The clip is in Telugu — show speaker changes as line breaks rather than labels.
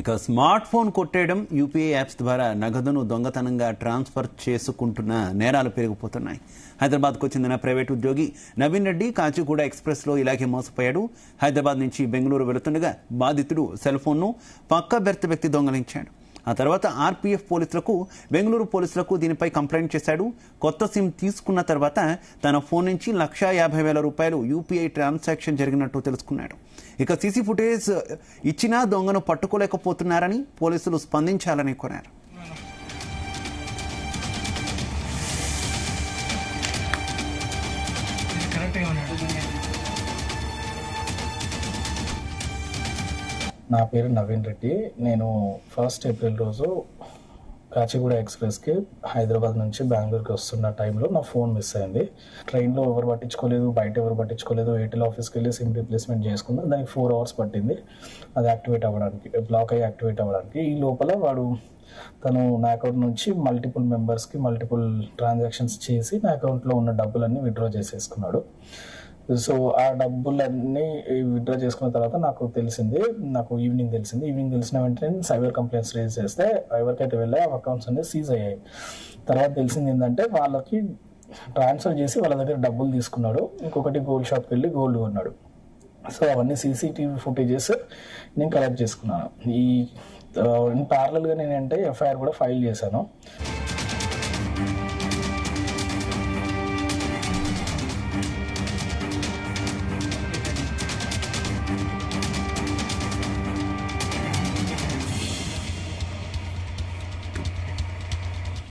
ఇక స్మార్ట్ ఫోన్ కొట్టేయడం, యూపీఐ యాప్స్ ద్వారా నగదును దొంగతనంగా ట్రాన్స్ఫర్ చేసుకుంటున్న నేరాలు పెరిగిపోతున్నాయి. హైదరాబాద్కు చెందిన ప్రైవేట్ ఉద్యోగి నవీన్ రెడ్డి కాచిగూడ ఎక్స్ప్రెస్లో ఇలాగే మోసపోయాడు. హైదరాబాద్ నుంచి బెంగళూరు వెళుతుండగా బాధితుడు సెల్ ఫోన్ను పక్క బెర్త్ వ్యక్తి దొంగలించాడు. ఆ తర్వాత ఆర్పీఎఫ్ పోలీసులకు, బెంగళూరు పోలీసులకు దీనిపై కంప్లైంట్ చేశాడు. కొత్త సిమ్ తీసుకున్న తర్వాత తన ఫోన్ నుంచి ₹150,000 యూపీఐ ట్రాన్సాక్షన్ జరిగినట్టు తెలుసుకున్నాడు. ఇక సీసీ ఫుటేజ్ ఇచ్చినా దొంగను పట్టుకోలేకపోతున్నారని పోలీసులు స్పందించాలని కోరారు.
నా పేరు నవీన్ రెడ్డి. నేను 1 ఏప్రిల్ రోజు కాచిగూడ ఎక్స్ప్రెస్కి హైదరాబాద్ నుంచి బెంగళూరుకి వస్తున్న టైంలో నా ఫోన్ మిస్ అయింది. ట్రైన్లో ఎవరు పట్టించుకోలేదు, బయట ఎవరు పట్టించుకోలేదు. ఎయిర్టెల్ ఆఫీస్కి వెళ్ళి సిమ్ రీప్లేస్మెంట్ చేసుకున్నాను. దానికి 4 hours పట్టింది అది యాక్టివేట్ అవ్వడానికి, బ్లాక్ అయ్యి యాక్టివేట్ అవ్వడానికి. ఈ లోపల తను నా అకౌంట్ నుంచి మల్టిపుల్ మెంబర్స్కి మల్టిపుల్ ట్రాన్సాక్షన్స్ చేసి నా అకౌంట్లో ఉన్న డబ్బులన్నీ విత్డ్రా చేసేసుకున్నాడు. సో ఆ డబ్బులన్నీ విత్డ్రా చేసుకున్న తర్వాత నాకు ఈవినింగ్ తెలిసిన వెంటనే సైబర్ కంప్లైంట్స్ రేజ్ చేస్తే ఎవరికైతే వెళ్ళా అకౌంట్స్ అనేది సీజ్ అయ్యాయి. తర్వాత తెలిసింది ఏంటంటే వాళ్ళకి ట్రాన్స్ఫర్ చేసి వాళ్ళ దగ్గర డబ్బులు తీసుకున్నాడు. ఇంకొకటి గోల్డ్ షాప్కి వెళ్ళి గోల్డ్ కొన్నాడు. సో అవన్నీ సీసీటీవీ ఫుటేజెస్ నేను కలెక్ట్ చేసుకున్నాను. ఈ ప్యారలల్గా నేనంటే ఎఫ్ఐఆర్ కూడా ఫైల్ చేశాను.